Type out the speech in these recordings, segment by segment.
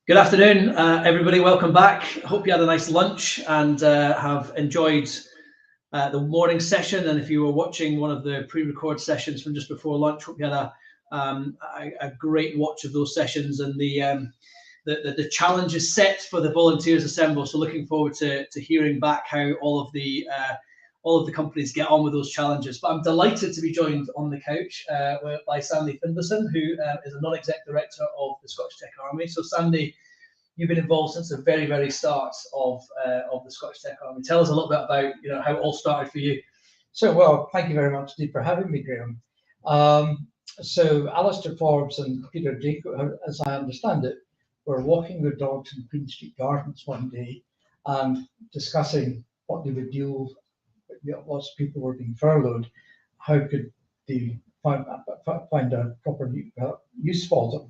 Good afternoon, everybody. Welcome back. I hope you had a nice lunch and have enjoyed the morning session. And if you were watching one of the pre-record sessions from just before lunch, hope you had a great watch of those sessions and the challenges set for the volunteers assembled. So looking forward to hearing back how all of the companies get on with those challenges. But I'm delighted to be joined on the couch by Sandy Finlayson, who is a non-exec director of the Scottish Tech Army. So Sandy, you've been involved since the very, very start of the Scottish Tech Army. Tell us a little bit about how it all started for you. So, well, thank you very much indeed for having me, Graham. So Alistair Forbes and Peter Jacob, as I understand it, were walking their dogs in Queen Street Gardens one day and discussing what they would do. Lots of people were being furloughed. How could they find a proper use for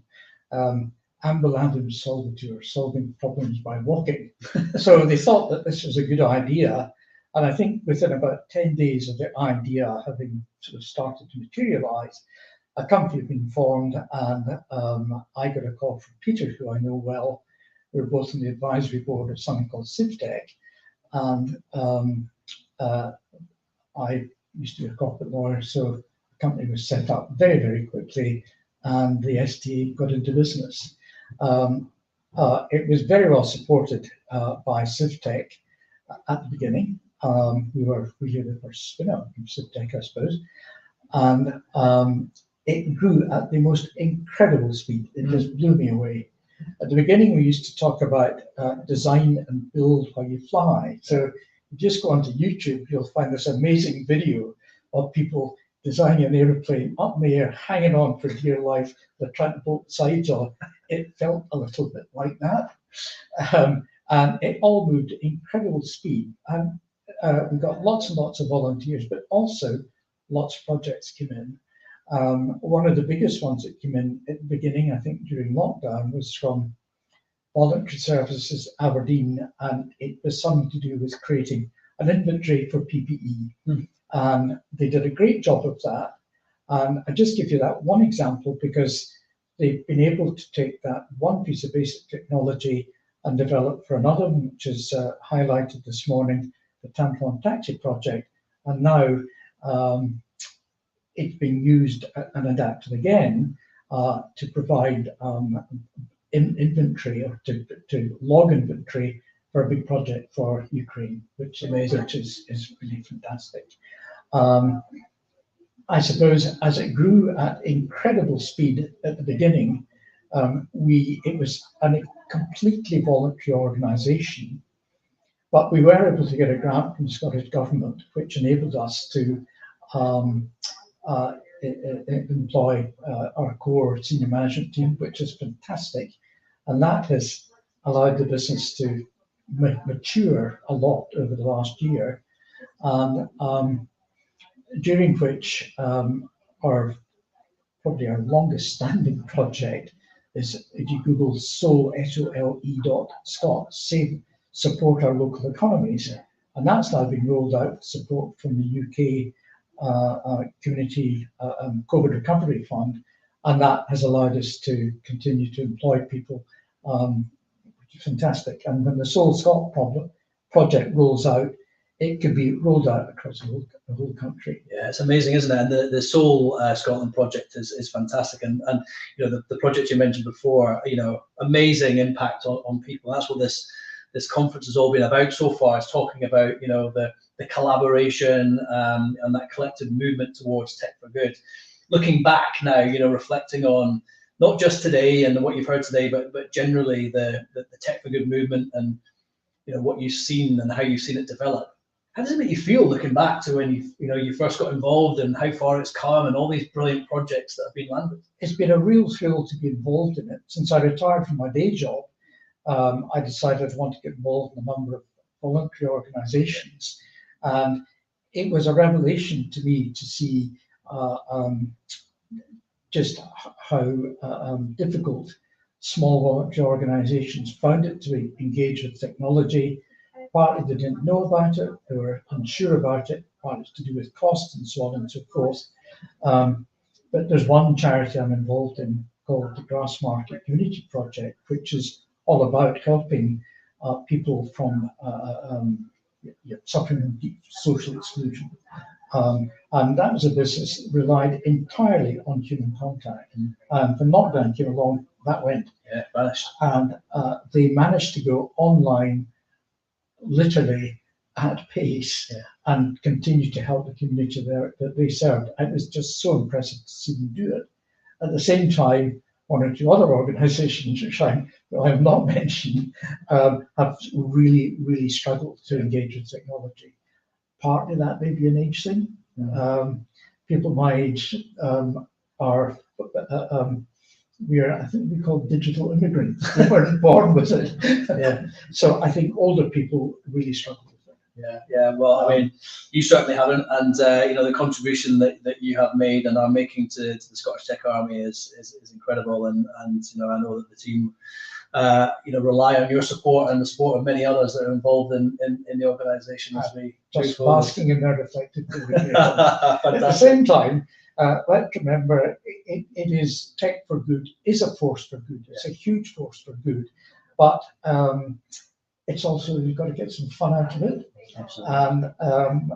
them? Ambulante solvitur, solving problems by walking. So they thought that this was a good idea. And I think within about 10 days of the idea having sort of started to materialize, a company had been formed, and I got a call from Peter, who I know well. We were both on the advisory board of something called CivTech. And I used to be a corporate lawyer, so the company was set up very, very quickly, and the STA got into business. It was very well supported by CivTech at the beginning. We were the first spin-out from CivTech, I suppose, and it grew at the most incredible speed. It just blew me away. At the beginning, we used to talk about design and build while you fly. So you just go onto YouTube, you'll find this amazing video of people designing an airplane up in the air, hanging on for dear life. They're trying to bolt the sides off. It felt a little bit like that. And it all moved at incredible speed. And we got lots and lots of volunteers, but also lots of projects came in. One of the biggest ones that came in at the beginning, I think during lockdown, was from Voluntary Services Aberdeen, and it was something to do with creating an inventory for PPE. And they did a great job of that. And I just give you that one example because they've been able to take that one piece of basic technology and develop for another one, which is highlighted this morning, the Tampon Taxi project. And now it's being used and adapted again to provide inventory or to log inventory for a big project for Ukraine, which is really fantastic. I suppose as it grew at incredible speed at the beginning, it was a completely voluntary organisation, but we were able to get a grant from the Scottish Government, which enabled us to employ our core senior management team, which is fantastic. And that has allowed the business to mature a lot over the last year, during which probably our longest standing project is, if you Google SOLE.scot, support our local economies. And that's now been rolled out with support from the UK Community COVID Recovery Fund. And that has allowed us to continue to employ people, which is fantastic. And when the Soul Scot project rolls out, it could be rolled out across the whole country. Yeah, it's amazing, isn't it? And the Soul Scotland project is fantastic. And the project you mentioned before, amazing impact on people. That's what this conference has all been about so far. It's talking about the collaboration and that collective movement towards tech for good. Looking back now, reflecting on not just today and what you've heard today, but generally the tech for good movement and what you've seen and how you've seen it develop. How does it make you feel looking back to when you first got involved and how far it's come and all these brilliant projects that have been landed? It's been a real thrill to be involved in it. Since I retired from my day job, I decided I wanted to get involved in a number of voluntary organisations, and it was a revelation to me to see just how difficult small voluntary organisations found it to engage with technology. Partly they didn't know about it, they were unsure about it, partly to do with costs and so on and so forth. But there's one charity I'm involved in called the Grassmarket Community Project, which is all about helping people from suffering from deep social exclusion. And that was a business that relied entirely on human contact. And when lockdown came along, that went. Yeah, vanished. And they managed to go online literally at pace and continue to help the community that they served. It was just so impressive to see them do it. At the same time, one or two other organisations, which I have not mentioned, have really, really struggled to engage with technology. Partly that may be an age thing. People my age are, I think we call digital immigrants. They weren't born with it. So I think older people really struggle with it. Yeah. Well, I mean, you certainly haven't, and the contribution that you have made and are making to the Scottish Tech Army is incredible, and I know that the team rely on your support and the support of many others that are involved in the organisation as we just basking in their reflected glory. At the same time, let's remember it is tech for good is a force for good. It's a huge force for good, but it's also, you've got to get some fun out of it. Absolutely. And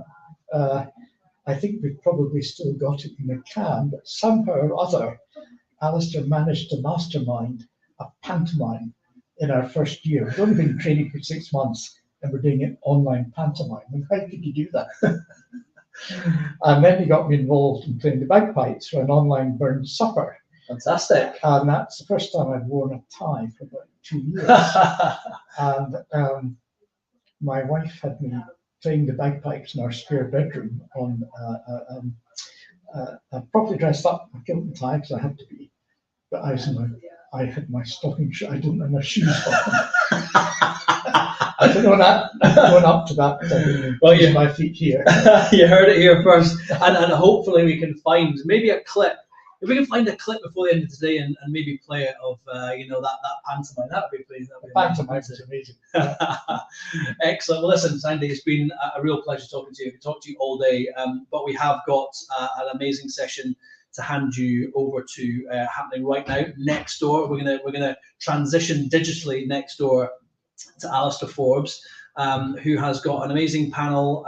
I think we've probably still got it in the can, but somehow or other, Alistair managed to mastermind a pantomime in our first year. We've only been training for 6 months and we're doing an online pantomime. And how could you do that? And then he got me involved in playing the bagpipes for an online burn supper. Fantastic. And that's the first time I've worn a tie for about 2 years. And my wife had me playing the bagpipes in our spare bedroom on properly dressed up. I killed the tie because I had to be. But I had my stocking shoes. I didn't have my shoes on. I don't know that going up to that. Well, yeah, my feet here. You heard it here first, and hopefully we can find maybe a clip. If we can find a clip before the end of today and maybe play it of that pantomime, that would be pleased. Pantomime is amazing. Excellent. Well, listen, Sandy, it's been a real pleasure talking to you. I could talk to you all day, but we have got an amazing session to hand you over to happening right now. Next door, we're gonna transition digitally next door to Alistair Forbes, who has got an amazing panel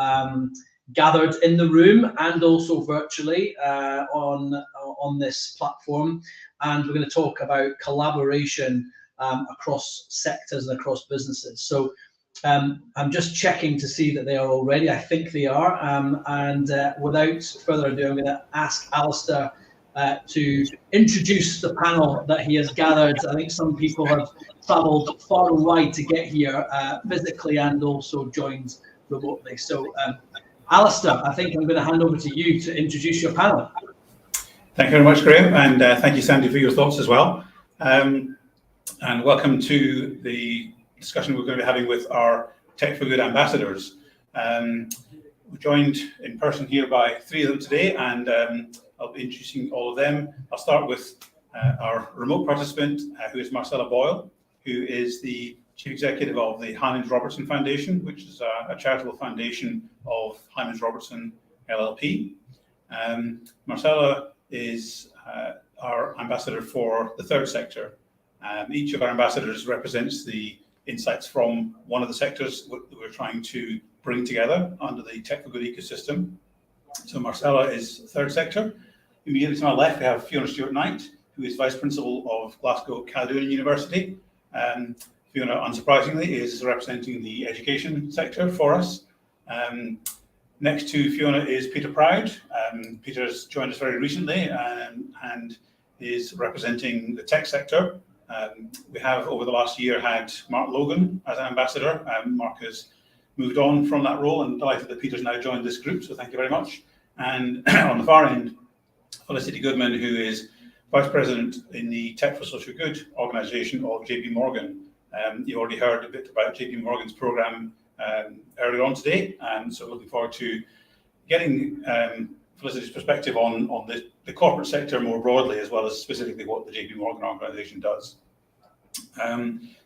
gathered in the room and also virtually on this platform, and we're going to talk about collaboration across sectors and across businesses. So I'm just checking to see that they are all ready. I think they are, and without further ado, I'm going to ask Alistair to introduce the panel that he has gathered. I think some people have travelled far and wide to get here physically and also joined remotely. So Alistair, I think I'm going to hand over to you to introduce your panel. Thank you very much, Graham, and thank you, Sandy, for your thoughts as well. And welcome to the discussion we're going to be having with our Tech for Good ambassadors. We're joined in person here by 3 of them today, and I'll be introducing all of them. I'll start with our remote participant, who is Marcella Boyle, who is the Chief Executive of the Hyman's Robertson Foundation, which is a charitable foundation of Hyman's Robertson LLP. Marcella is our ambassador for the third sector. Each of our ambassadors represents the insights from one of the sectors that we're trying to bring together under the Tech for Good ecosystem. So Marcella is third sector. Immediately to my left, we have Fiona Stewart-Knight, who is Vice Principal of Glasgow Caledonian University. Fiona, unsurprisingly, is representing the education sector for us. Next to Fiona is Peter Proud. Peter's joined us very recently and is representing the tech sector. We have, over the last year, had Mark Logan as an ambassador. Mark has moved on from that role, and delighted that Peter's now joined this group, so thank you very much. And on the far end, Felicity Goodman, who is Vice President in the Tech for Social Good organisation of JP Morgan. You already heard a bit about JP Morgan's programme earlier on today, and so looking forward to getting Felicity's perspective on the corporate sector more broadly, as well as specifically what the JP Morgan organisation does.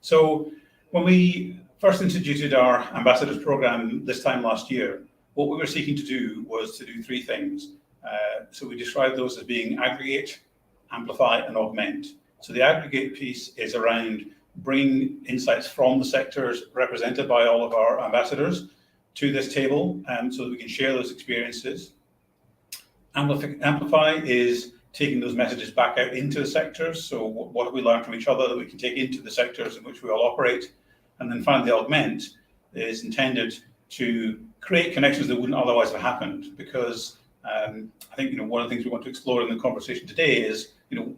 So when we first instituted our ambassadors programme this time last year, what we were seeking to do was to do 3 things. So we described those as being Aggregate, Amplify and Augment. So the Aggregate piece is around bring insights from the sectors represented by all of our ambassadors to this table, so that we can share those experiences. Amplify is taking those messages back out into the sectors. So what have we learned from each other that we can take into the sectors in which we all operate? And then finally, Augment is intended to create connections that wouldn't otherwise have happened, because I think one of the things we want to explore in the conversation today is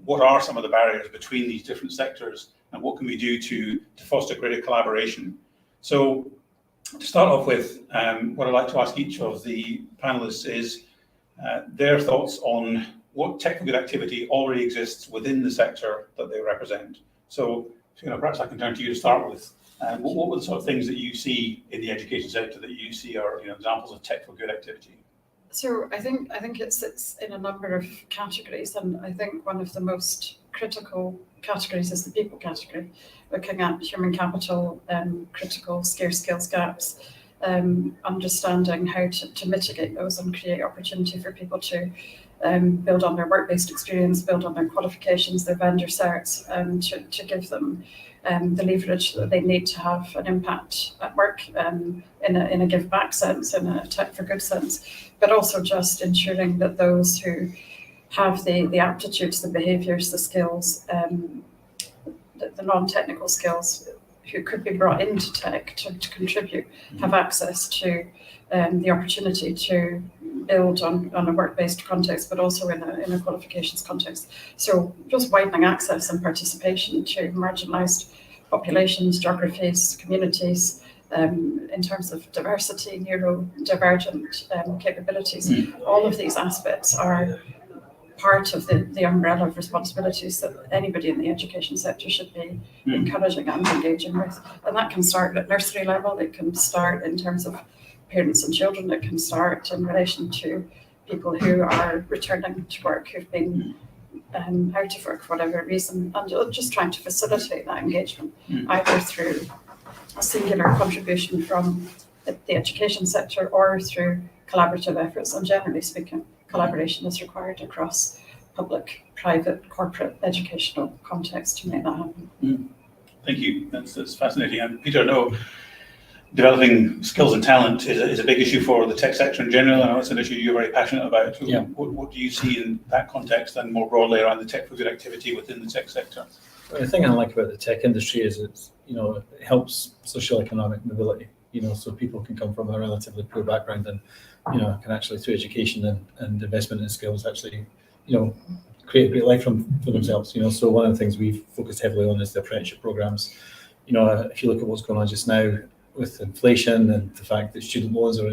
what are some of the barriers between these different sectors, and what can we do to foster greater collaboration. So to start off with, what I'd like to ask each of the panelists is their thoughts on what technical good activity already exists within the sector that they represent. So perhaps I can turn to you to start with. What were the sort of things that you see in the education sector that you see are examples of technical good activity? So I think it sits in a number of categories, and I think one of the most critical categories is the people category, looking at human capital, critical scarce skills gaps, understanding how to mitigate those and create opportunity for people to build on their work-based experience, build on their qualifications, their vendor certs, to give them the leverage that they need to have an impact at work, in a give back sense, in a tech for good sense, but also just ensuring that those who have the aptitudes, the behaviours, the skills, the non-technical skills, who could be brought into tech to contribute, have access to the opportunity to build on a work-based context, but also in a qualifications context. So just widening access and participation to marginalised populations, geographies, communities, in terms of diversity, neurodivergent capabilities. All of these aspects are part of the umbrella of responsibilities that anybody in the education sector should be encouraging and engaging with. And that can start at nursery level, it can start in terms of parents and children, it can start in relation to people who are returning to work, who've been out of work for whatever reason, and just trying to facilitate that engagement, either through a singular contribution from the education sector or through collaborative efforts. And generally speaking, collaboration is required across public, private, corporate, educational context to make that happen. Thank you. That's fascinating. And Peter, I know developing skills and talent is a big issue for the tech sector in general. I know it's an issue you're very passionate about. Yeah. What do you see in that context and more broadly around the tech for good activity within the tech sector? The thing I like about the tech industry is it helps socioeconomic mobility. So people can come from a relatively poor background and can actually, through education and investment in skills, actually create a great life for themselves. So one of the things we've focused heavily on is the apprenticeship programs. If you look at what's going on just now with inflation and the fact that student loans are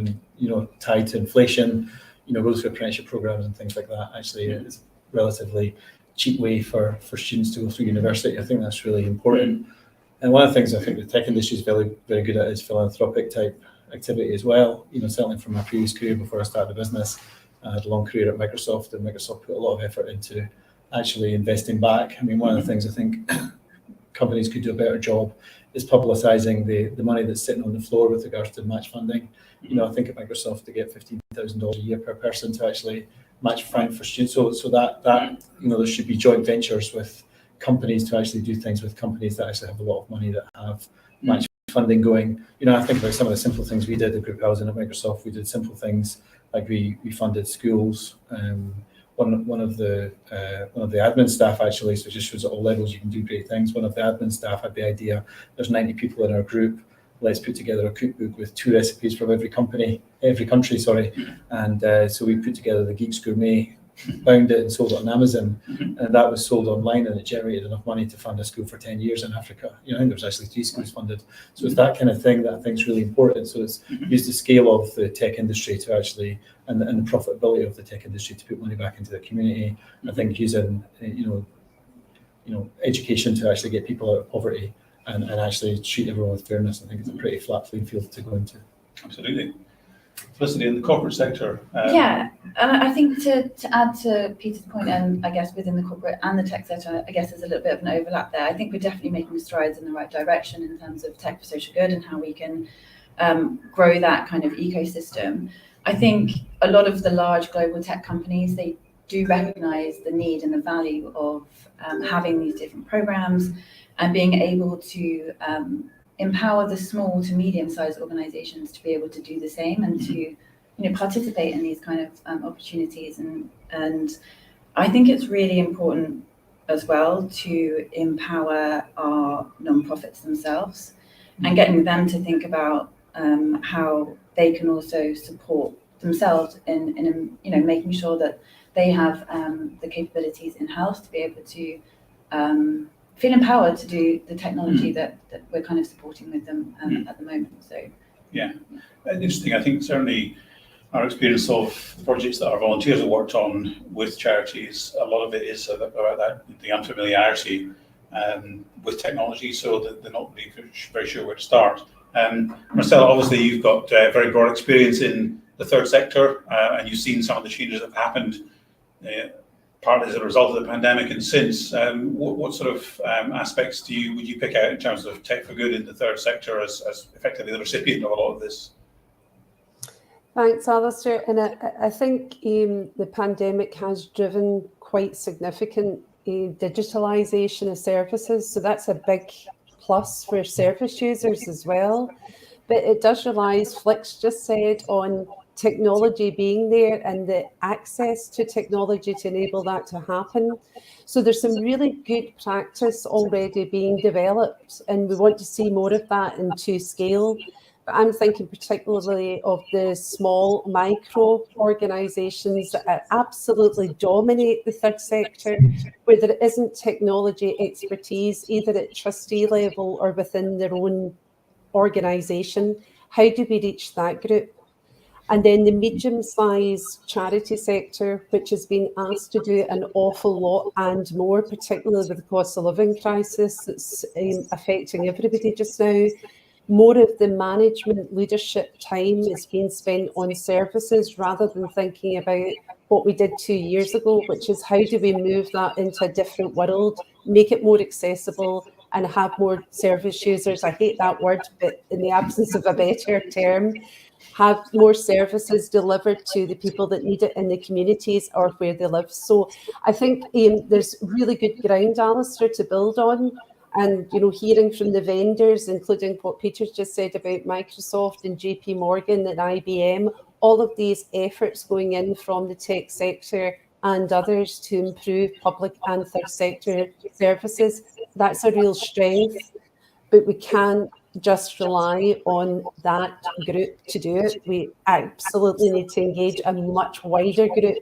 tied to inflation, go through apprenticeship programs and things like that. Actually, it's a relatively cheap way for students to go through university. I think that's really important. And one of the things I think the tech industry is very, very good at is philanthropic type activity as well. Certainly from my previous career before I started the business, I had a long career at Microsoft, and Microsoft put a lot of effort into actually investing back. I mean, one of the things I think companies could do a better job is publicising the money that's sitting on the floor with regards to match funding. I think at Microsoft they get $15,000 a year per person to actually match fund for students. So that there should be joint ventures with companies to actually do things with companies that actually have a lot of money that have match funding going. I think about some of the simple things we did. The group I was in at Microsoft, we did simple things like we funded schools. One of the admin staff actually, so it just shows at all levels you can do great things. One of the admin staff had the idea, there's 90 people in our group, let's put together a cookbook with 2 recipes from every country, and so we put together the Geeks Gourmet, bound it and sold it on Amazon, and that was sold online, and it generated enough money to fund a school for 10 years in Africa. I think there's actually 3 schools funded. So it's that kind of thing that I think is really important. So it's use the scale of the tech industry to actually, and the profitability of the tech industry to put money back into the community. I think using education to actually get people out of poverty and actually treat everyone with fairness. I think it's a pretty flat playing field to go into. Absolutely. Felicity, in the corporate sector. And I think to add to Peter's point, and I guess within the corporate and the tech sector, I guess there's a little bit of an overlap there. I think we're definitely making strides in the right direction in terms of tech for social good and how we can grow that kind of ecosystem. I think a lot of the large global tech companies, they do recognise the need and the value of having these different programs and being able to empower the small to medium-sized organisations to be able to do the same and to participate in these kind of opportunities. And I think it's really important as well to empower our non-profits themselves and getting them to think about how they can also support themselves in making sure that they have the capabilities in-house to be able to feel empowered to do the technology that we're kind of supporting with them at the moment. So yeah, interesting. I think certainly our experience of projects that our volunteers have worked on with charities, a lot of it is about that, the unfamiliarity with technology, so that they're not really very sure where to start. Marcella, obviously you've got very broad experience in the third sector, and you've seen some of the changes that have happened, partly as a result of the pandemic and since. What sort of aspects would you pick out in terms of tech for good in the third sector as effectively the recipient of a lot of this? Thanks, Alistair. And I think the pandemic has driven quite significant digitalisation of services. So that's a big plus for service users as well. But it does rely, as Flick's just said, on technology being there and the access to technology to enable that to happen. So there's some really good practice already being developed, and we want to see more of that into scale. But I'm thinking particularly of the small micro organisations that absolutely dominate the third sector, where there isn't technology expertise either at trustee level or within their own organisation. How do we reach that group? And then the medium-sized charity sector, which has been asked to do an awful lot and more, particularly with the cost of living crisis that's affecting everybody just now. More of the management leadership time is being spent on services rather than thinking about what we did 2 years ago, which is how do we move that into a different world, make it more accessible and have more service users. I hate that word, but in the absence of a better term, have more services delivered to the people that need it in the communities or where they live. So I think there's really good ground, Alistair, to build on. And, hearing from the vendors, including what Peter's just said about Microsoft and JP Morgan and IBM, all of these efforts going in from the tech sector and others to improve public and third sector services, that's a real strength. But we can't just rely on that group to do it. We absolutely need to engage a much wider group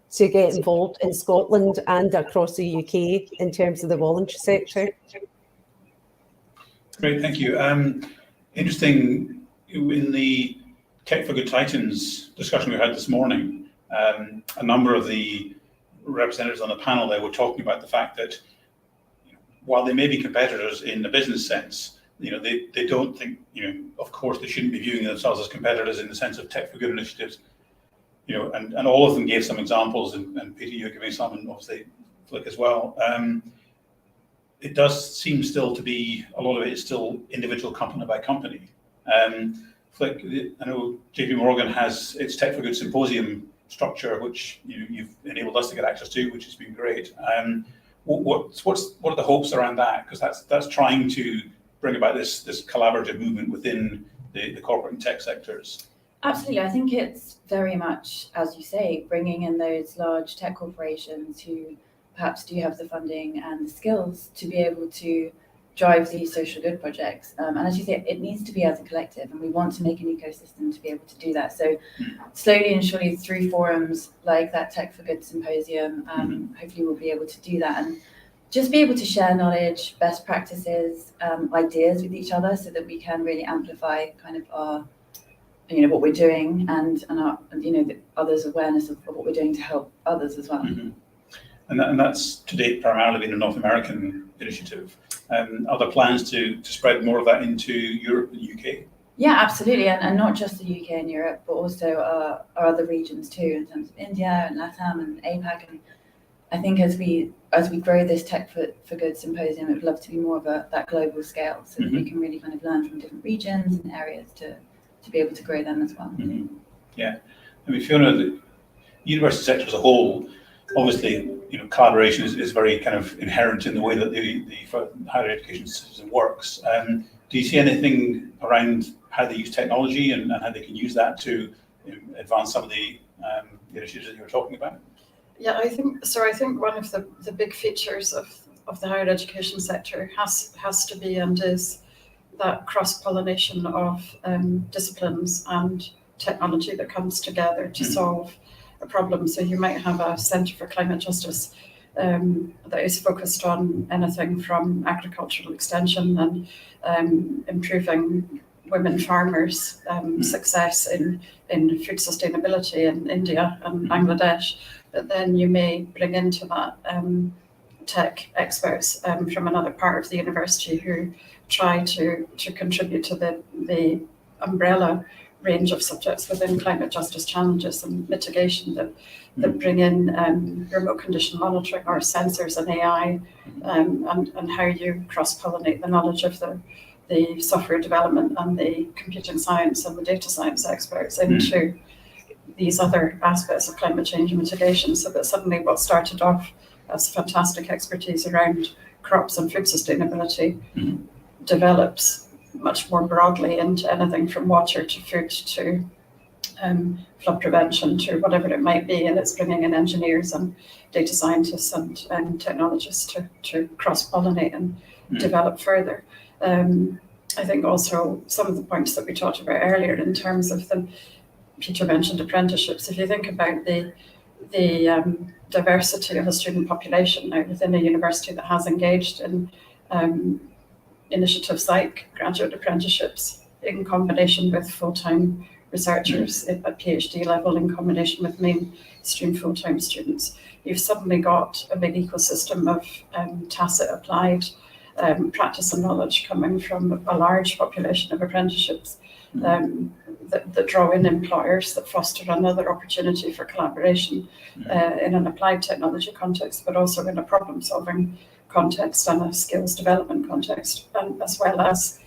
to get involved in Scotland and across the UK in terms of the voluntary sector. Great, thank you. Interesting, in the Tech for Good Titans discussion we had this morning, a number of the representatives on the panel there were talking about the fact that while they may be competitors in the business sense, they don't think, of course they shouldn't be viewing themselves as competitors in the sense of Tech for Good initiatives. And all of them gave some examples, and Peter, you're giving some, and obviously Flick as well. It does seem still to be, a lot of it is still individual company by company. Flick, I know JP Morgan has its Tech for Good symposium structure, which you've enabled us to get access to, which has been great. What are the hopes around that? Because that's trying to bring about this collaborative movement within the corporate and tech sectors. Absolutely. I think it's very much, as you say, bringing in those large tech corporations who perhaps do have the funding and the skills to be able to drive these social good projects. And as you say, it needs to be as a collective, and we want to make an ecosystem to be able to do that. So slowly and surely through forums like that Tech for Good symposium, hopefully we'll be able to do that and just be able to share knowledge, best practices, ideas with each other so that we can really amplify kind of our what we're doing and our, the others' awareness of what we're doing to help others as well. Mm-hmm. And that's to date primarily been a North American initiative. Are there plans to spread more of that into Europe and UK? Yeah, absolutely, and not just the UK and Europe, but also our other regions too, in terms of India and LATAM and APAC. And I think as we grow this Tech for Good symposium, I'd love to be more of that global scale, so that we can really kind of learn from different regions and areas to be able to grow them as well. Yeah, I mean, Fiona, the university sector as a whole obviously, collaboration is very kind of inherent in the way that the higher education system works. Do you see anything around how they use technology and how they can use that to advance some of the initiatives that you were talking about? Yeah, I think so. I think one of the big features of the higher education sector has to be and is that cross-pollination of disciplines and technology that comes together to solve a problem. So you might have a Centre for Climate Justice that is focused on anything from agricultural extension and improving women farmers' success in food sustainability in India and Bangladesh. But then you may bring into that tech experts from another part of the university who try to contribute to the umbrella range of subjects within climate justice challenges and mitigation that bring in remote condition monitoring or sensors and AI and how you cross-pollinate the knowledge of the software development and the computing science and the data science experts into these other aspects of climate change and mitigation, so that suddenly what started off as fantastic expertise around crops and food sustainability develops much more broadly into anything from water to food to flood prevention to whatever it might be, and it's bringing in engineers and data scientists and technologists to cross-pollinate and develop further. I think also some of the points that we talked about earlier in terms of Peter mentioned apprenticeships. If you think about the diversity of a student population now within a university that has engaged in initiatives like graduate apprenticeships in combination with full-time researchers at PhD level, in combination with mainstream full-time students, you've suddenly got a big ecosystem of tacit applied practice and knowledge coming from a large population of apprenticeships that draw in employers, that foster another opportunity for collaboration in an applied technology context, but also in a problem-solving context and a skills development context, as well as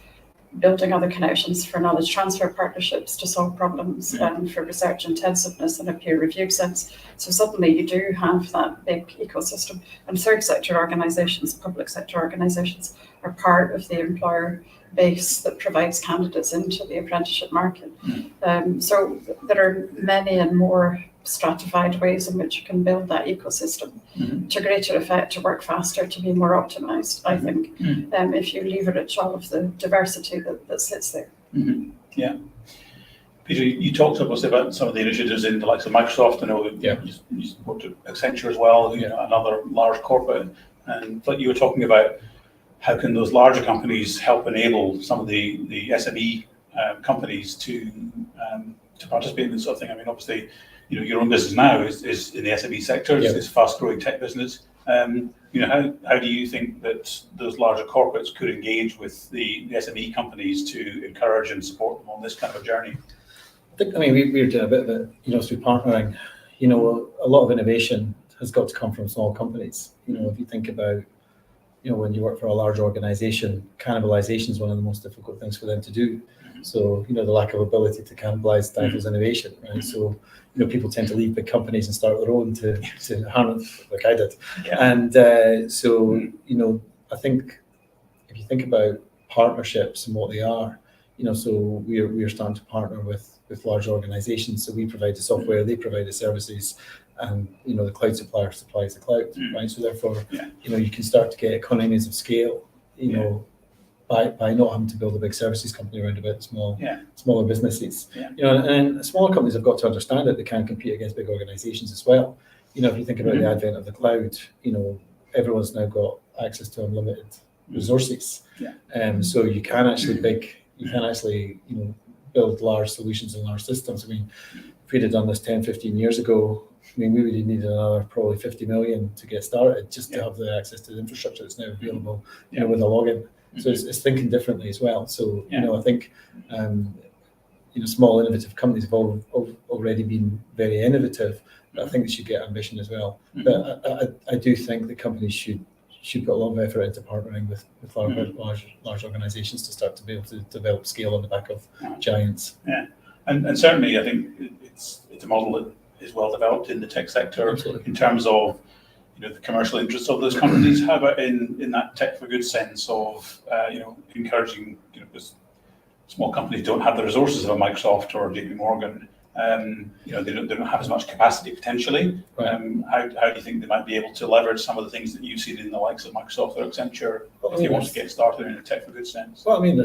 building other connections for knowledge transfer partnerships to solve problems for research intensiveness in a peer-reviewed sense. So suddenly you do have that big ecosystem, and third sector organisations, public sector organisations, are part of the employer base that provides candidates into the apprenticeship market. So there are many and more stratified ways in which you can build that ecosystem to greater effect, to work faster, to be more optimized, I think, if you leverage all of the diversity that sits there. Yeah. Peter, you talked to us about some of the initiatives in the likes of Microsoft. I know you worked at Accenture as well, another large corporate, and like you were talking about, how can those larger companies help enable some of the SME companies to participate in this sort of thing? I mean, obviously, your own business now is in the SME sector. It's fast-growing tech business. How do you think that those larger corporates could engage with the SME companies to encourage and support them on this kind of a journey? We're doing a bit of it, through partnering. A lot of innovation has got to come from small companies. If you think about, when you work for a large organization, cannibalization is one of the most difficult things for them to do. So, the lack of ability to cannibalize stifles innovation, right? So, people tend to leave big companies and start their own to harness, like I did. And I think if you think about partnerships and what they are, so we're starting to partner with large organizations. So we provide the software, they provide the services, and the cloud supplier supplies the cloud, right? So therefore, you can start to get economies of scale, by not having to build a big services company around about smaller businesses. And smaller companies have got to understand that they can compete against big organizations as well. If you think about the advent of the cloud, everyone's now got access to unlimited resources. So you can actually build large solutions and large systems. If we'd have done this 10, 15 years ago, we would have needed another probably 50 million to get started just to have the access to the infrastructure that's now available with a login. So it's thinking differently as well. So, I think, small innovative companies have already been very innovative, but I think they should get ambition as well. But I do think the companies should put a lot of effort into partnering with large organizations to start to be able to develop scale on the back of giants. And certainly I think it's a model that is well developed in the tech sector Absolutely. in terms of the commercial interests of those companies? How about in that tech for good sense of encouraging, because small companies don't have the resources of a Microsoft or JP Morgan. They don't have as much capacity potentially. Right. How do you think they might be able to leverage some of the things that you've seen in the likes of Microsoft or Accenture if they want to get started in a tech for good sense? Well, I mean,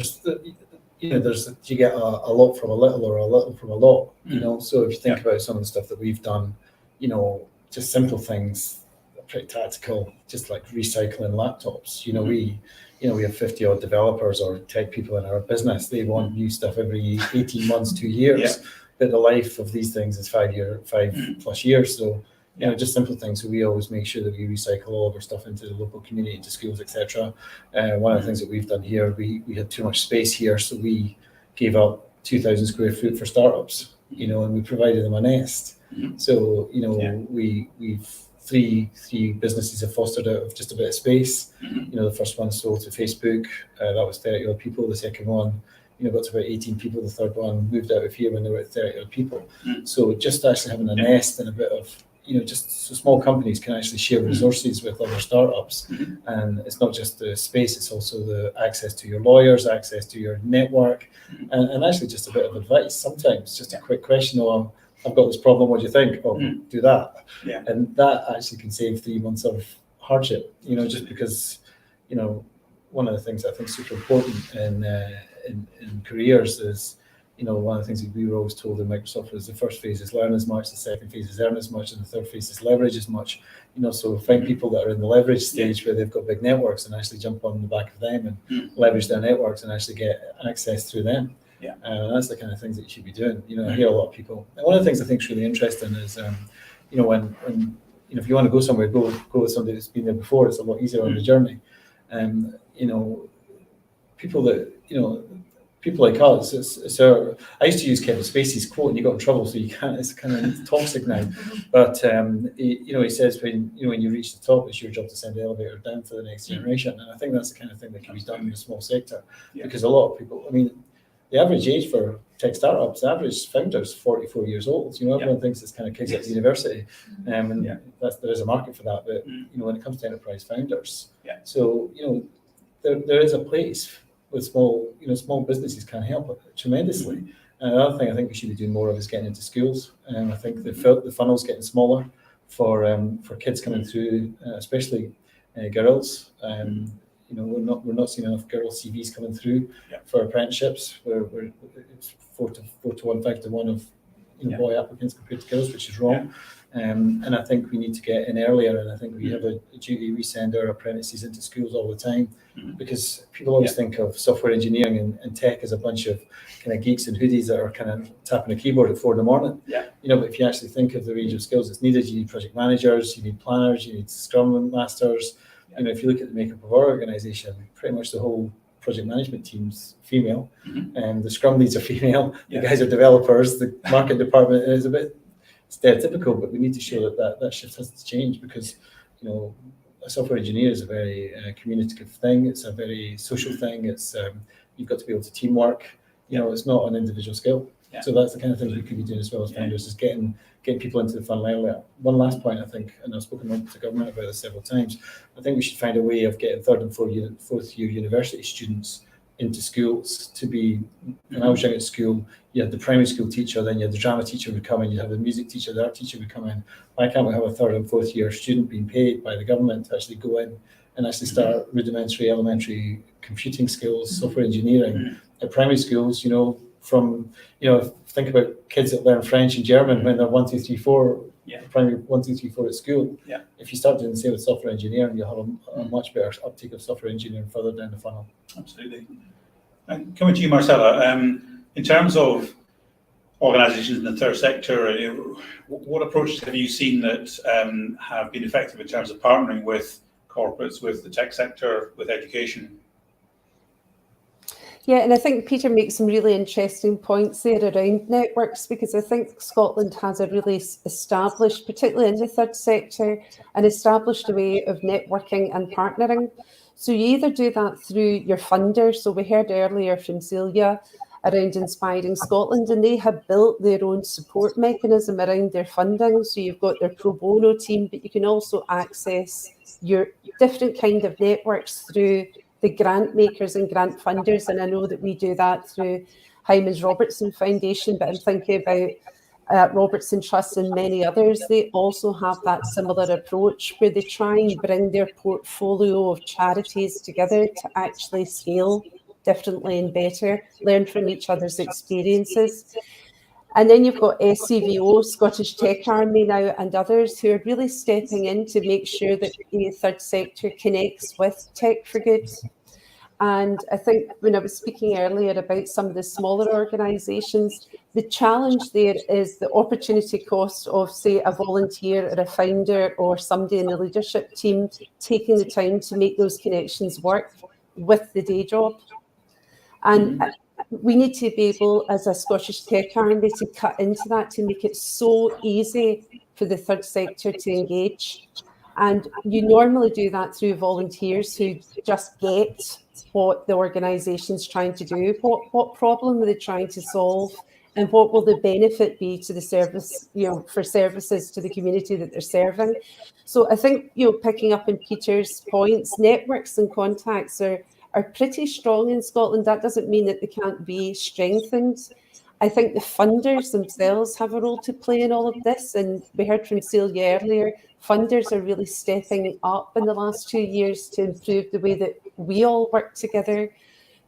you get a lot from a little or a little from a lot. So if you think about some of the stuff that we've done, just simple things, pretty tactical, just like recycling laptops. We have 50 odd developers or tech people in our business. They want new stuff every 18 months, 2 years. But the life of these things is 5 plus years. So, just simple things. So we always make sure that we recycle all of our stuff into the local community, into schools, etc. One of the things that we've done here, we had too much space here, so we gave up 2,000 square foot for startups, and we provided them a nest. So, we've three businesses have fostered out of just a bit of space. The first one sold to Facebook, that was 30 odd people. The second one, got to about 18 people. The third one moved out of here when they were at 30 odd people. So just actually having a nest and a bit of, just so small companies can actually share resources with other startups. And it's not just the space, it's also the access to your lawyers, access to your network, and actually just a bit of advice. Sometimes just a quick question on, I've got this problem, what do you think? Oh, do that. And that actually can save 3 months of hardship, just because, one of the things I think is super important in careers is, one of the things that we were always told in Microsoft was the first phase is learn as much, the second phase is earn as much, and the third phase is leverage as much. So find people that are in the leverage stage where they've got big networks and actually jump on the back of them and leverage their networks and actually get access through them. That's the kind of things that you should be doing. I hear a lot of people. And one of the things I think is really interesting is, when if you want to go somewhere, go with somebody that's been there before. It's a lot easier on the journey. People like us. I used to use Kevin Spacey's quote, and you got in trouble, so you can't. It's kind of toxic now. But he says when you reach the top, it's your job to send the elevator down for the next generation. And I think that's the kind of thing that can be done in a small sector, because a lot of people. I mean, the average age for tech startups, the average founder is 44 years old. Everyone thinks it's kind of kids at university, and there is a market for that. But when it comes to enterprise founders, so there is a place with small businesses can help tremendously. And another thing I think we should be doing more of is getting into schools. And I think the funnel's getting smaller for kids coming through, especially girls. We're not seeing enough girl CVs coming through for apprenticeships. It's 4 to 1, 5 to 1 of boy applicants compared to girls, which is wrong. And I think we need to get in earlier. And I think we have a duty. We send our apprentices into schools all the time, because people always think of software engineering and tech as a bunch of kind of geeks in hoodies that are kind of tapping a keyboard at 4 a.m. But if you actually think of the range of skills that's needed, you need project managers, you need planners, you need Scrum masters. If you look at the makeup of our organization, pretty much the whole project management team's female, and the Scrum leads are female. The guys are developers. The market department is a bit stereotypical, but we need to show that shift has to change, because a software engineer is a very communicative thing. It's a very social thing. It's you've got to be able to teamwork. It's not an individual skill. So that's the kind of things we could be doing as well as founders, is getting people into the funnel earlier. One last point, I think, and I've spoken to government about this several times, I think we should find a way of getting third and fourth year university students into schools to be. When I was young at school, you had the primary school teacher, then you had the drama teacher would come in, you'd have the music teacher, the art teacher would come in. Why can't we have a third and fourth year student being paid by the government to actually go in and actually start rudimentary, elementary computing skills, software engineering at primary schools? From think about kids that learn French and German when they're 1, 2, 3, 4, primary 1, 2, 3, 4 at school. If you start doing the same with software engineering, you'll have a much better uptake of software engineering further down the funnel. Absolutely. And coming to you, Marcella, in terms of organisations in the third sector, what approaches have you seen that have been effective in terms of partnering with corporates, with the tech sector, with education? Yeah, and I think Peter makes some really interesting points there around networks, because I think Scotland has a really established, particularly in the third sector, an established way of networking and partnering. So you either do that through your funders. So we heard earlier from Celia around Inspiring Scotland, and they have built their own support mechanism around their funding. So you've got their pro bono team, but you can also access your different kind of networks through the grant makers and grant funders. And I know that we do that through Hyman's Robertson Foundation, but I'm thinking about Robertson Trust and many others. They also have that similar approach where they try and bring their portfolio of charities together to actually scale differently and better, learn from each other's experiences. And then you've got SCVO, Scottish Tech Army now, and others who are really stepping in to make sure that the third sector connects with Tech for Good. And I think when I was speaking earlier about some of the smaller organisations, the challenge there is the opportunity cost of, say, a volunteer or a founder or somebody in the leadership team taking the time to make those connections work with the day job. And we need to be able, as a Scottish Tech Army, to cut into that to make it so easy for the third sector to engage. And you normally do that through volunteers who just get what the organisation's trying to do, what problem are they trying to solve, and what will the benefit be to the service, for services to the community that they're serving. So I think, picking up on Peter's points, networks and contacts are pretty strong in Scotland. That doesn't mean that they can't be strengthened. I think the funders themselves have a role to play in all of this. And we heard from Celia earlier, funders are really stepping up in the last 2 years to improve the way that we all work together.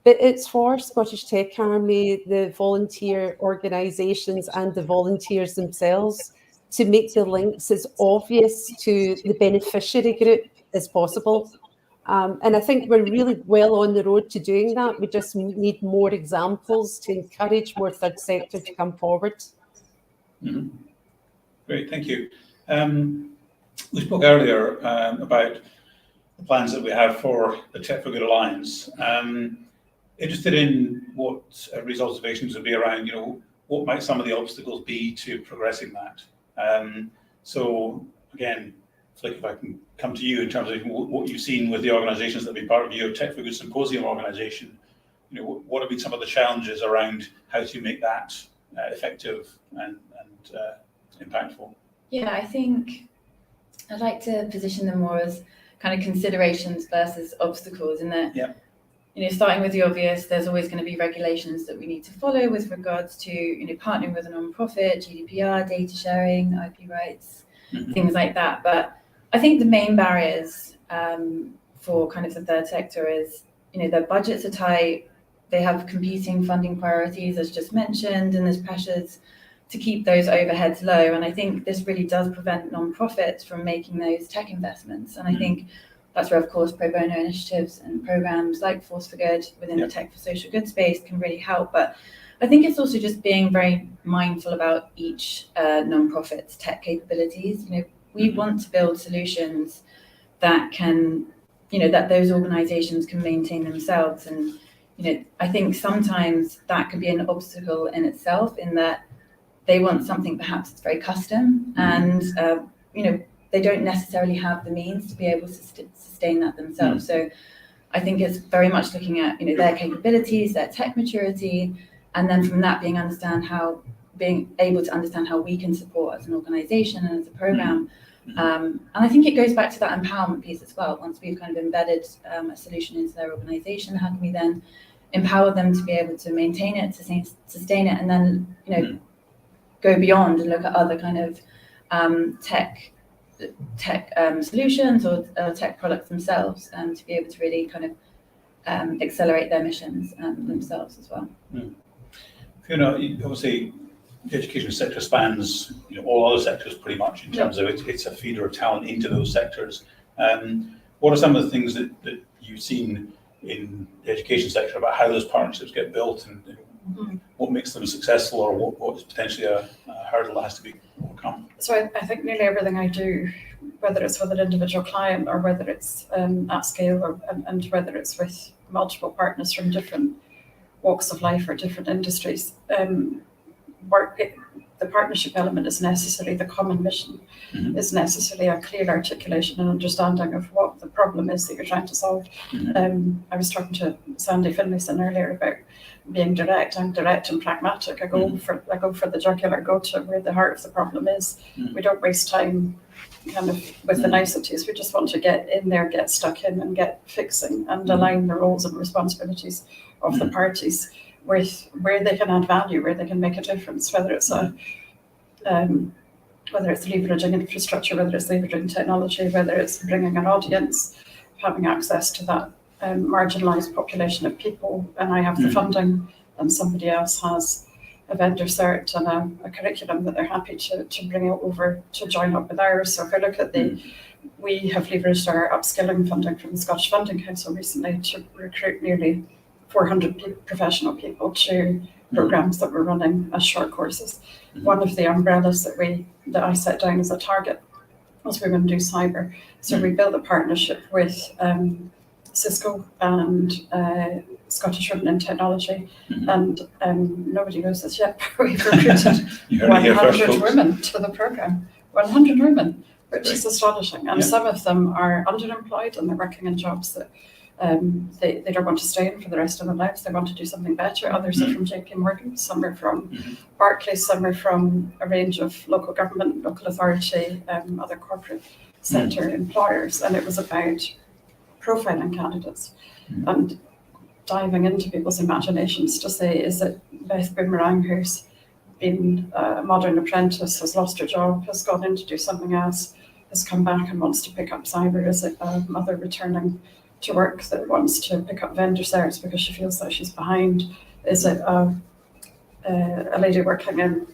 But it's for Scottish Tech Army, the volunteer organisations and the volunteers themselves to make the links as obvious to the beneficiary group as possible. And I think we're really well on the road to doing that. We just need more examples to encourage more third sector to come forward. Mm-hmm. Great, thank you. We spoke earlier about the plans that we have for the Tech for Good Alliance. Interested in what everybody's observations would be around, what might some of the obstacles be to progressing that? So again, Flick, if I can come to you in terms of what you've seen with the organisations that have been part of your Tech for Good Symposium organisation, what have been some of the challenges around how to make that effective and impactful? Yeah, I think I'd like to position them more as kind of considerations versus obstacles, in that, starting with the obvious, there's always going to be regulations that we need to follow with regards to, partnering with a non-profit, GDPR, data sharing, IP rights, things like that. But I think the main barriers for kind of the third sector is, their budgets are tight, they have competing funding priorities, as just mentioned, and there's pressures to keep those overheads low. And I think this really does prevent non-profits from making those tech investments. And I think that's where, of course, pro bono initiatives and programs like Force for Good within the Tech for Social Good space can really help. But I think it's also just being very mindful about each non-profit's tech capabilities. We want to build solutions that can, that those organizations can maintain themselves. And, I think sometimes that could be an obstacle in itself, in that they want something perhaps that's very custom, and, they don't necessarily have the means to be able to sustain that themselves. So I think it's very much looking at, their capabilities, their tech maturity, and then from that being able to understand how we can support as an organization and as a program. And I think it goes back to that empowerment piece as well. Once we've kind of embedded a solution into their organization, how can we then empower them to be able to maintain it, to sustain it, and then, go beyond and look at other kind of tech solutions or tech products themselves, to be able to really kind of accelerate their missions themselves as well. Obviously, the education sector spans all other sectors pretty much in terms of it's a feeder of talent into those sectors. What are some of the things that you've seen in the education sector about how those partnerships get built, and what makes them successful, or what is potentially a hurdle that has to be overcome? So I think nearly everything I do, whether it's with an individual client or whether it's at scale, and whether it's with multiple partners from different walks of life or different industries, the partnership element is necessary, the common mission is necessary, a clear articulation and understanding of what the problem is that you're trying to solve. I was talking to Sandy Finlayson earlier about being direct. I'm direct and pragmatic. I go for the jugular, go to where the heart of the problem is. We don't waste time kind of with the niceties. We just want to get in there, get stuck in and get fixing and align the roles and responsibilities of the parties with where they can add value, where they can make a difference, whether it's leveraging infrastructure, whether it's leveraging technology, whether it's bringing an audience, having access to that marginalised population of people. And I have the funding and somebody else has a vendor cert and a curriculum that they're happy to bring it over to join up with ours. So if I look at we have leveraged our upskilling funding from the Scottish Funding Council recently to recruit nearly 400 professional people to programmes that we're running as short courses. One of the umbrellas that I set down as a target was Women Do Cyber. So we built a partnership with Cisco and Scottish Women in Technology, and nobody knows this yet, but we've recruited 100 women to the programme. 100 women, which is astonishing. And some of them are underemployed and they're working in jobs that they don't want to stay in for the rest of their lives. They want to do something better. Others are from JP Morgan, some are from Barclays, some are from a range of local government, local authority, other corporate sector employers. And it was about profiling candidates and diving into people's imaginations to say, is it Beth Boomerang who's been a modern apprentice, has lost her job, has gone in to do something else, has come back and wants to pick up cyber? Is it a mother returning to work that wants to pick up vendor certs because she feels like she's behind? Is it a lady working in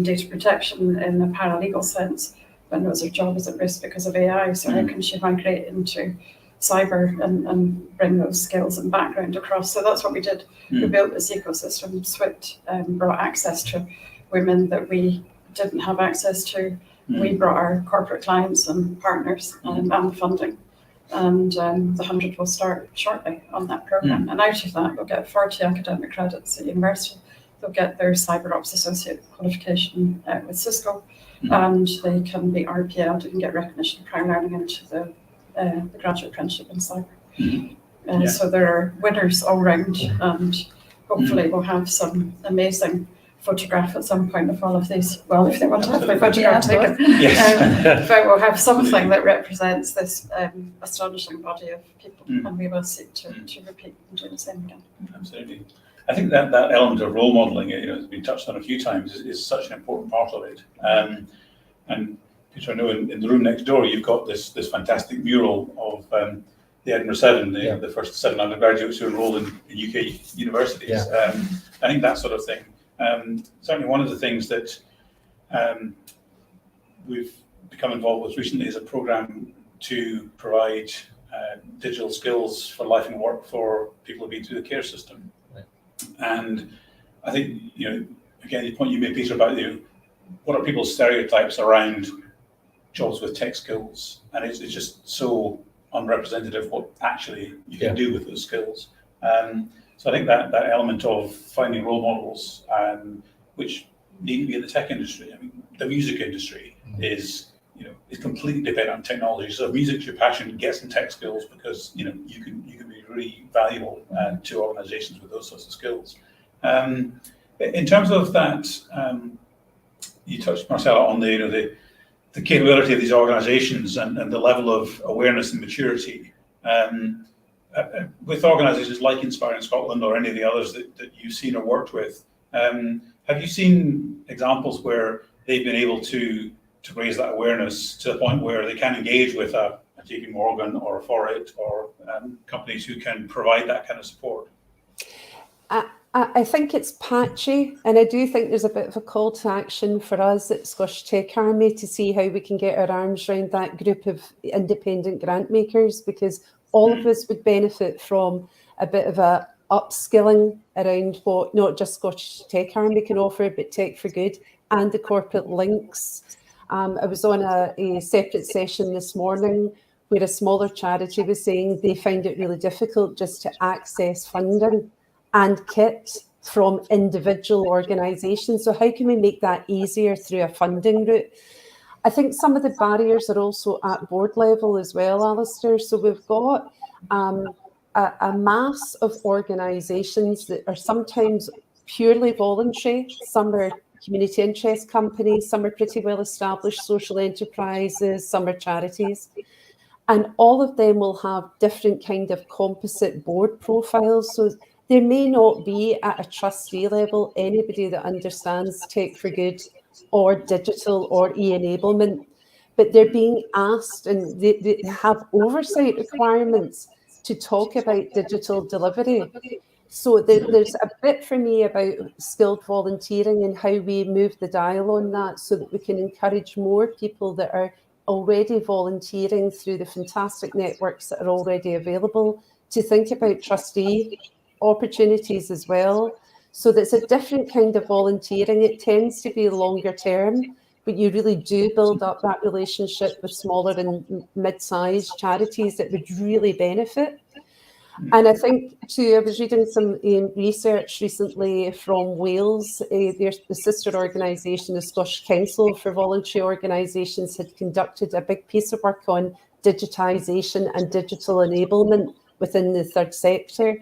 data protection in a paralegal sense but knows her job is at risk because of AI? So how can she migrate into cyber and bring those skills and background across? So that's what we did. We built this ecosystem. SWIT brought access to women that we didn't have access to. We brought our corporate clients and partners and the funding. And the 100 will start shortly on that programme. And out of that, they'll get 40 academic credits at university. They'll get their cyber ops associate qualification with Cisco, and they can be RPL'd and get recognition prior learning into the graduate apprenticeship in cyber. So there are winners all round, and hopefully we'll have some amazing photograph at some point of all of these. Well, if they want to have their photograph taken. But we'll have something that represents this astonishing body of people, and we will seek to repeat and do the same again. Absolutely. I think that element of role modelling, has been touched on a few times, is such an important part of it. And Peter, I know in the room next door, you've got this fantastic mural of the Edinburgh 7, the first 7 undergraduates who enrolled in UK universities. I think that sort of thing. Certainly one of the things that we've become involved with recently is a programme to provide digital skills for life and work for people who've been through the care system. And I think, again, the point you made, Peter, about what are people's stereotypes around jobs with tech skills, and it's just so unrepresentative what actually you can do with those skills. So I think that element of finding role models, which need to be in the tech industry. I mean, the music industry is completely dependent on technology. So if music's your passion, get some tech skills, because you can be really valuable to organisations with those sorts of skills. In terms of that, you touched, Marcella, on the capability of these organisations and the level of awareness and maturity. With organisations like Inspire in Scotland or any of the others that you've seen or worked with, have you seen examples where they've been able to raise that awareness to the point where they can engage with a JP Morgan or a Forit or companies who can provide that kind of support? I think it's patchy, and I do think there's a bit of a call to action for us at Scottish Tech Army to see how we can get our arms around that group of independent grant makers, because all of us would benefit from a bit of a upskilling around what not just Scottish Tech Army can offer, but Tech for Good and the corporate links. I was on a separate session this morning where a smaller charity was saying they find it really difficult just to access funding and kit from individual organisations. So how can we make that easier through a funding route? I think some of the barriers are also at board level as well, Alistair. So we've got a mass of organisations that are sometimes purely voluntary. Some are community interest companies, some are pretty well established social enterprises, some are charities. And all of them will have different kind of composite board profiles. So there may not be at a trustee level anybody that understands tech for good or digital or e-enablement, but they're being asked and they have oversight requirements to talk about digital delivery. So there's a bit for me about skilled volunteering and how we move the dial on that so that we can encourage more people that are already volunteering through the fantastic networks that are already available to think about trustee opportunities as well. So that's a different kind of volunteering. It tends to be longer term, but you really do build up that relationship with smaller and mid-sized charities that would really benefit. And I think too, I was reading some research recently from Wales. The sister organisation, the Scottish Council for Voluntary Organisations, had conducted a big piece of work on digitisation and digital enablement within the third sector.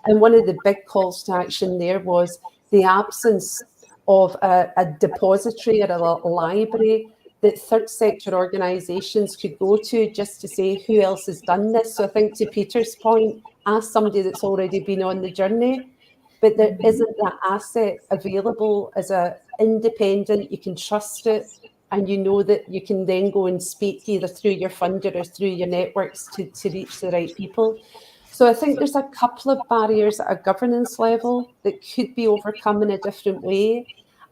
And one of the big calls to action there was the absence of a depository or a library that third sector organisations could go to just to say who else has done this. So I think to Peter's point, ask somebody that's already been on the journey, but there isn't that asset available as a independent, you can trust it, and you know that you can then go and speak either through your funder or through your networks to reach the right people. So I think there's a couple of barriers at a governance level that could be overcome in a different way.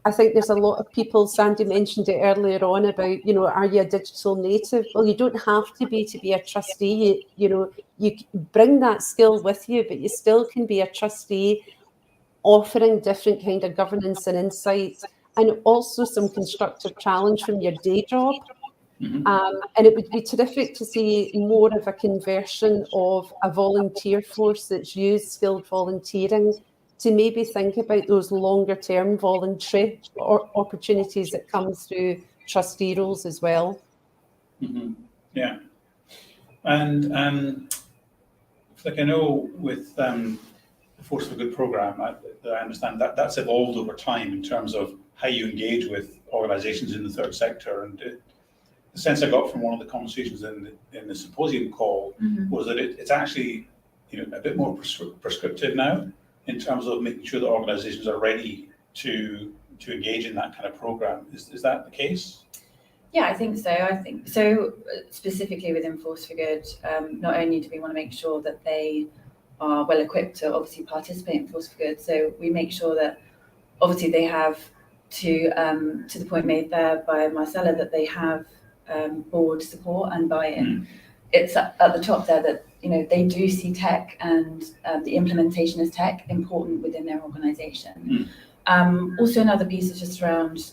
I think there's a lot of people, Sandy mentioned it earlier on about, are you a digital native? Well, you don't have to be a trustee. You bring that skill with you, but you still can be a trustee offering different kind of governance and insights and also some constructive challenge from your day job. And it would be terrific to see more of a conversion of a volunteer force that's used skilled volunteering to maybe think about those longer term voluntary opportunities that come through trustee roles as well. Yeah. And like I know with the Force for Good programme, I understand that that's evolved over time in terms of how you engage with organisations in the third sector. And the sense I got from one of the conversations in the symposium call was that it's actually a bit more prescriptive now in terms of making sure that organisations are ready to engage in that kind of programme. Is that the case? Yeah, I think so. I think so. Specifically within Force for Good, not only do we want to make sure that they are well equipped to obviously participate in Force for Good, so we make sure that obviously they have to the point made there by Marcella that they have board support and buy-in. It's at the top there that they do see tech and the implementation of tech important within their organisation. Also, another piece is just around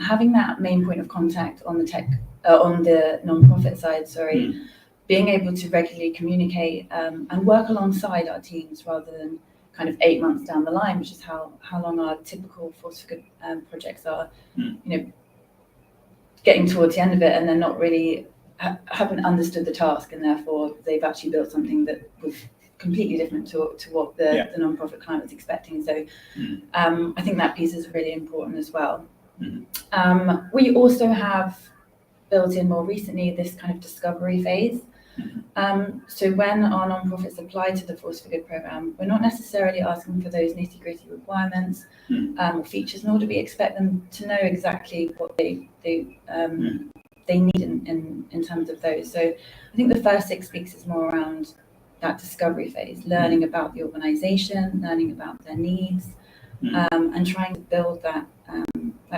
having that main point of contact on the tech, on the non-profit side. Being able to regularly communicate and work alongside our teams rather than kind of 8 months down the line, which is how long our typical Force for Good projects are. Getting towards the end of it, and they're not really haven't understood the task, and therefore they've actually built something that was completely different to what the non-profit client was expecting. So I think that piece is really important as well. We also have built in more recently this kind of discovery phase. So when our non-profits apply to the Force for Good programme, we're not necessarily asking for those nitty-gritty requirements or features, nor do we expect them to know exactly what they need in terms of those. So I think the first 6 weeks is more around that discovery phase, learning about the organisation, learning about their needs, and trying to build that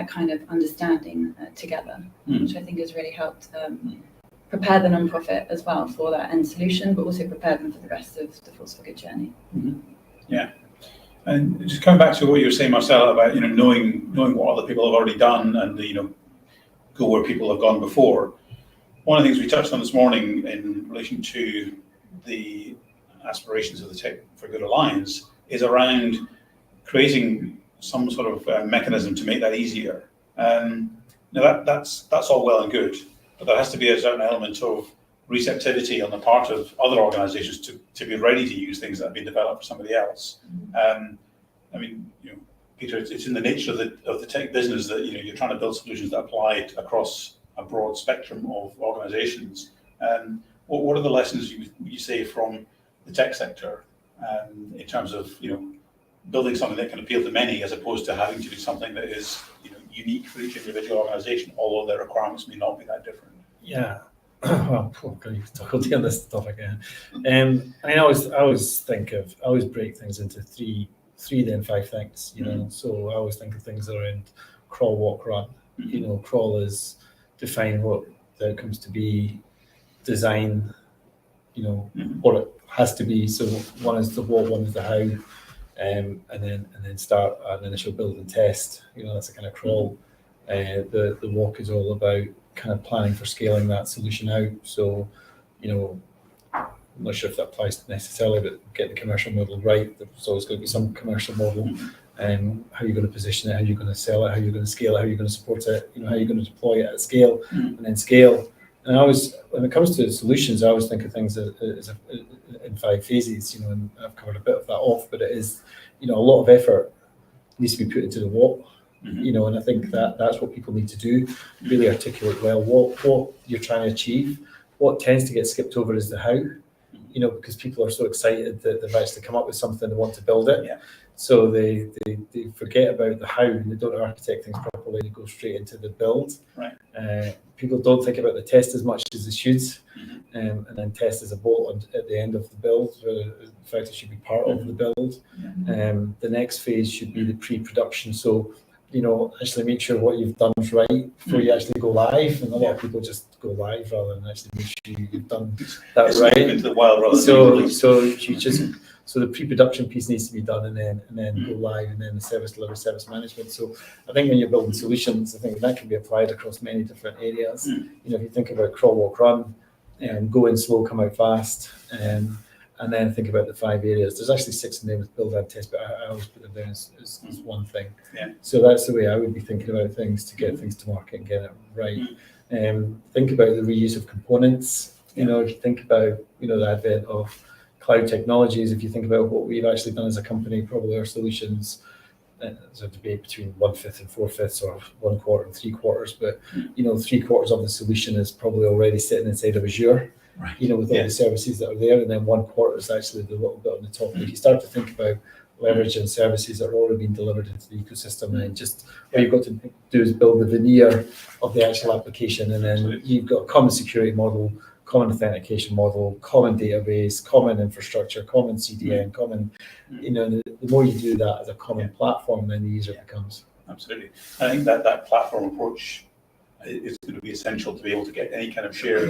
kind of understanding together, which I think has really helped prepare the non-profit as well for that end solution, but also prepare them for the rest of the Force for Good journey. Yeah. And just coming back to what you were saying, Marcella, about knowing what other people have already done and go where people have gone before. One of the things we touched on this morning in relation to the aspirations of the Tech for Good Alliance is around creating some sort of mechanism to make that easier. Now that's all well and good, but there has to be a certain element of receptivity on the part of other organisations to be ready to use things that have been developed for somebody else. I mean, Peter, it's in the nature of the tech business that you're trying to build solutions that apply across a broad spectrum of organisations. What are the lessons you say from the tech sector in terms of building something that can appeal to many, as opposed to having to do something that is unique for each individual organisation, although their requirements may not be that different? Yeah. Well, you've tackled on this stuff again. I always break things into three then five things. So I always think of things around crawl, walk, run. Crawl is define what the outcomes to be, design, what it has to be. So one is the what, one is the how, and then start an initial build and test. That's a kind of crawl. The walk is all about kind of planning for scaling that solution out. So, I'm not sure if that applies necessarily, but get the commercial model right. There's always going to be some commercial model. How you're going to position it, how you're going to sell it, how you're going to scale it, how you're going to support it, how you're going to deploy it at scale, and then scale. And when it comes to solutions, I always think of things as in 5 phases. And I've covered a bit of that off, but it is, a lot of effort needs to be put into the what. And I think that's what people need to do, really articulate well what you're trying to achieve. What tends to get skipped over is the how, because people are so excited that they've actually come up with something, they want to build it. Yeah. So they forget about the how, and they don't architect things properly, they go straight into the build. Right. People don't think about the test as much as they should, and then test as a bolt at the end of the build. In fact, it should be part of the build. The next phase should be the pre-production. So, actually make sure what you've done is right before you actually go live. And a lot of people just go live rather than actually make sure you've done that right. Into the wild rather So the pre-production piece needs to be done, and then go live, and then the service delivery, service management. So I think when you're building solutions, I think that can be applied across many different areas. If you think about crawl, walk, run, go in slow, come out fast, and then think about the 5 areas. There's actually 6 in there with build, add, test, but I always put them down as one thing. Yeah. So that's the way I would be thinking about things to get things to market and get it right. Think about the reuse of components. If you think about the advent of cloud technologies, if you think about what we've actually done as a company, probably our solutions, there's a debate between 1/5 and 4/5, or 1/4 and 3/4, but 3/4 of the solution is probably already sitting inside of Azure, with all the services that are there, and then 1/4 is actually the little bit on the top. If you start to think about leveraging services that are already being delivered into the ecosystem, and just what you've got to do is build the veneer of the actual application, and then you've got a common security model, common authentication model, common database, common infrastructure, common CDN, common, the more you do that as a common platform, then the easier it becomes. Absolutely. I think that platform approach is going to be essential to be able to get any kind of share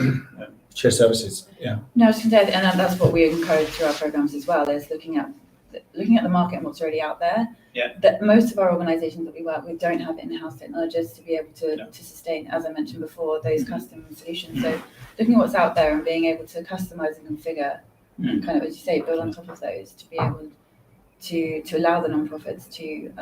services. Yeah. No, I was going to say, and that's what we encourage through our programs as well, is looking at the market and what's already out there. Yeah. That most of our organisations that we work with don't have in-house technologists to be able to sustain, as I mentioned before, those custom solutions. So looking at what's out there and being able to customise and configure, kind of, as you say, build on top of those to be able to allow the non-profits to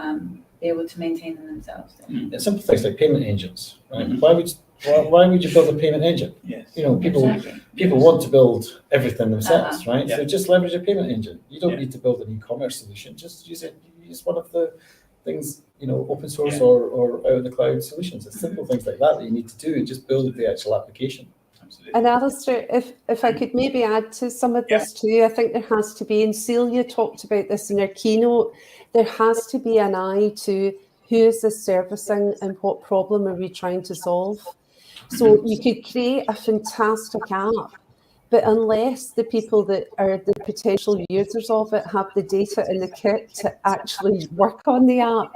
be able to maintain them themselves. And simple things like payment engines, right? Why would you build a payment engine? Yes. People want to build everything themselves, right? Yeah. So just leverage a payment engine. You don't need to build an e-commerce solution. Just use it. Use one of the things, open source or out of the cloud solutions. It's simple things like that you need to do. Just build the actual application. Absolutely. And Alistair, if I could maybe add to some of this too, I think there has to be, and Celia talked about this in her keynote, there has to be an eye to who is this servicing and what problem are we trying to solve. So you could create a fantastic app, but unless the people that are the potential users of it have the data and the kit to actually work on the app,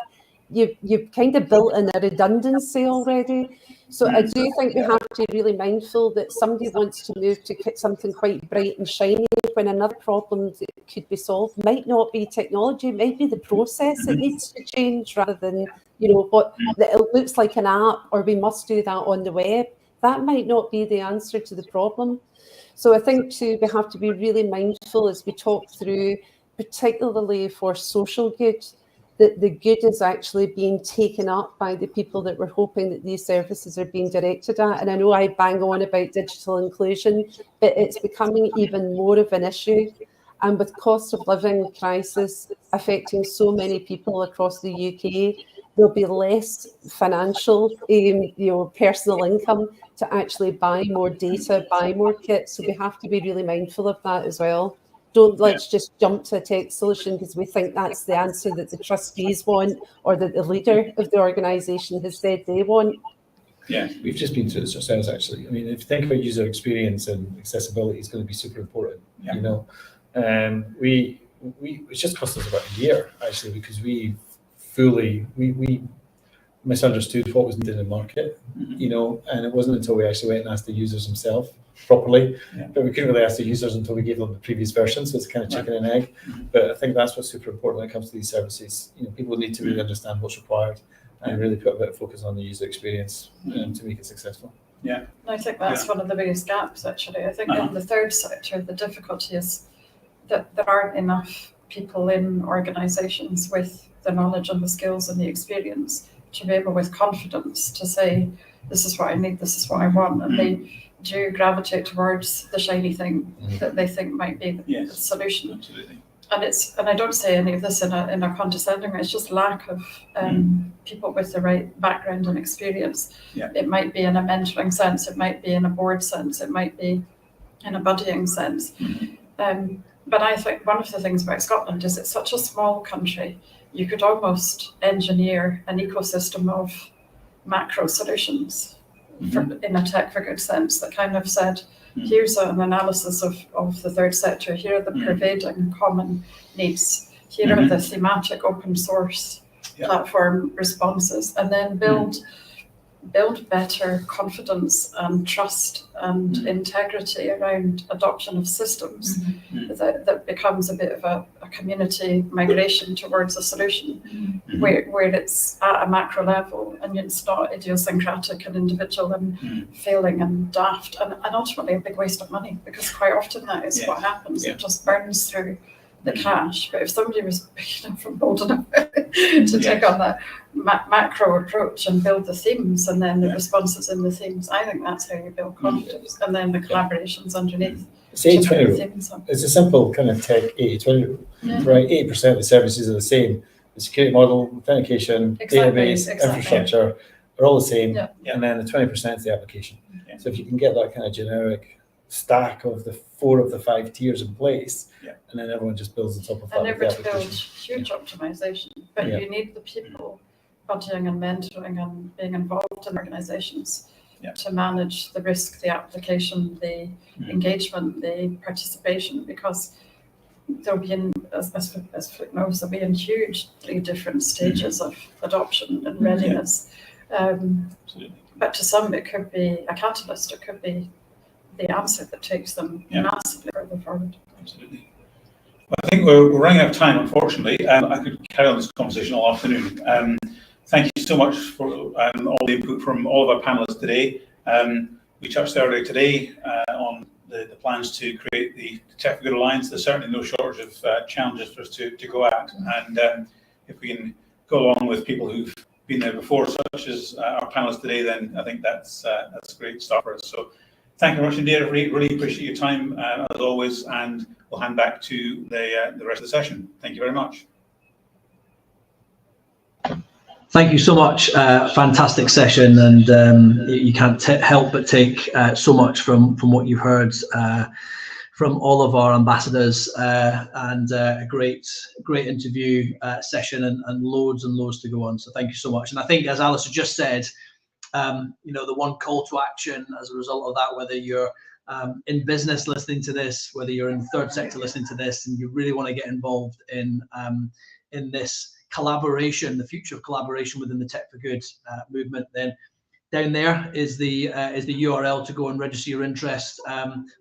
you've kind of built in a redundancy already. So I do think we have to be really mindful that somebody wants to move to something quite bright and shiny when another problem that could be solved might not be technology, it might be the process that needs to change rather than, what that it looks like an app or we must do that on the web. That might not be the answer to the problem. So I think too, we have to be really mindful as we talk through, particularly for social good, that the good is actually being taken up by the people that we're hoping that these services are being directed at. And I know I bang on about digital inclusion, but it's becoming even more of an issue. And with cost of living crisis affecting so many people across the UK, there'll be less financial, personal income to actually buy more data, buy more kits. So we have to be really mindful of that as well. Let's just jump to a tech solution because we think that's the answer that the trustees want or that the leader of the organisation has said they want. Yeah, we've just been through this ourselves, actually. I mean, if you think about user experience and accessibility, it's going to be super important. Yeah. You know, it just cost us about a year actually because we misunderstood what was needed in the market. You know, and it wasn't until we actually went and asked the users themselves properly, but we couldn't really ask the users until we gave them the previous version. So it's kind of chicken and egg. But I think that's what's super important when it comes to these services. You know, people need to really understand what's required and really put a bit of focus on the user experience to make it successful. Yeah, I think that's one of the biggest gaps. Actually, I think in the third sector, the difficulty is that there aren't enough people in organisations with the knowledge and the skills and the experience to be able with confidence to say, this is what I need, this is what I want. And they do gravitate towards the shiny thing that they think might be the solution. Absolutely. And I don't say any of this in a condescending way, it's just lack of people with the right background and experience. Yeah. It might be in a mentoring sense, it might be in a board sense, it might be in a buddying sense. But I think one of the things about Scotland is it's such a small country, you could almost engineer an ecosystem of macro solutions in a tech for good sense that kind of said, here's an analysis of the third sector, here are the pervading common needs, here are the thematic open source platform responses, and then build better confidence and trust and integrity around adoption of systems that becomes a bit of a community migration towards a solution where it's at a macro level and it's not idiosyncratic and individual and failing and daft and ultimately a big waste of money because quite often that is what happens. It just burns through the cash. But if somebody was big enough and bold enough to take on that macro approach and build the themes and then the responses in the themes, I think that's how you build confidence. And then the collaborations underneath. It's 80-20 It's a simple kind of tech 80-20 rule, right? 80% of the services are the same. The security model, authentication, database, infrastructure are all the same. And then the 20% is the application. So if you can get that kind of generic stack of the 4 of the 5 tiers in place, and then everyone just builds on top of that. And never to build huge optimization, but you need the people budgeting and mentoring and being involved in organizations to manage the risk, the application, the engagement, the participation, because there'll be in, as Flick knows, there'll be in hugely different stages of adoption and readiness. But to some, it could be a catalyst, it could be the answer that takes them massively further forward. Absolutely. Well, I think we're running out of time, unfortunately. I could carry on this conversation all afternoon. Thank you so much for all the input from all of our panelists today. We touched earlier today on the plans to create the Tech for Good Alliance. There's certainly no shortage of challenges for us to go at. And if we can go along with people who've been there before, such as our panelists today, then I think that's a great start for us. So thank you very much indeed. I really appreciate your time as always, and we'll hand back to the rest of the session. Thank you very much. Thank you so much. Fantastic session, and you can't help but take so much from what you've heard from all of our ambassadors, and a great interview session, and loads to go on. So thank you so much. And I think, as Alistair just said, the one call to action as a result of that, whether you're in business listening to this, whether you're in the third sector listening to this, and you really want to get involved in this collaboration, the future of collaboration within the Tech for Good movement, then down there is the URL to go and register your interest.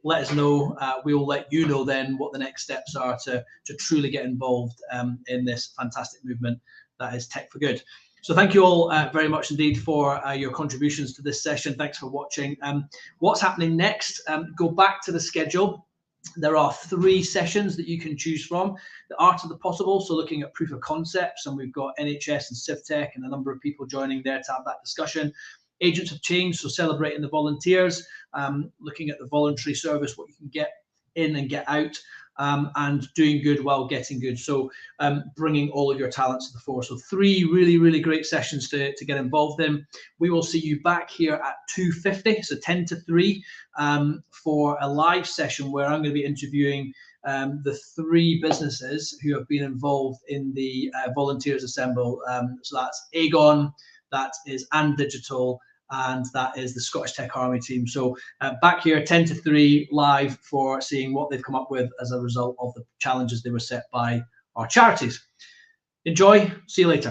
Let us know. We will let you know then what the next steps are to truly get involved in this fantastic movement that is Tech for Good. So thank you all very much indeed for your contributions to this session. Thanks for watching. What's happening next? Go back to the schedule. There are 3 sessions that you can choose from. The art of the possible, so looking at proof of concepts, and we've got NHS and CivTech and a number of people joining there to have that discussion. Agents of change, so celebrating the volunteers, looking at the voluntary service, what you can get in and get out, and doing good while getting good. So bringing all of your talents to the fore. So 3 really, really great sessions to get involved in. We will see you back here at 2:50, so 10 to 3, for a live session where I'm going to be interviewing the 3 businesses who have been involved in the Volunteers Assemble. So that's Aegon, that is And Digital, and that is the Scottish Tech Army team. So back here 10 to 3 live for seeing what they've come up with as a result of the challenges they were set by our charities. Enjoy, see you later.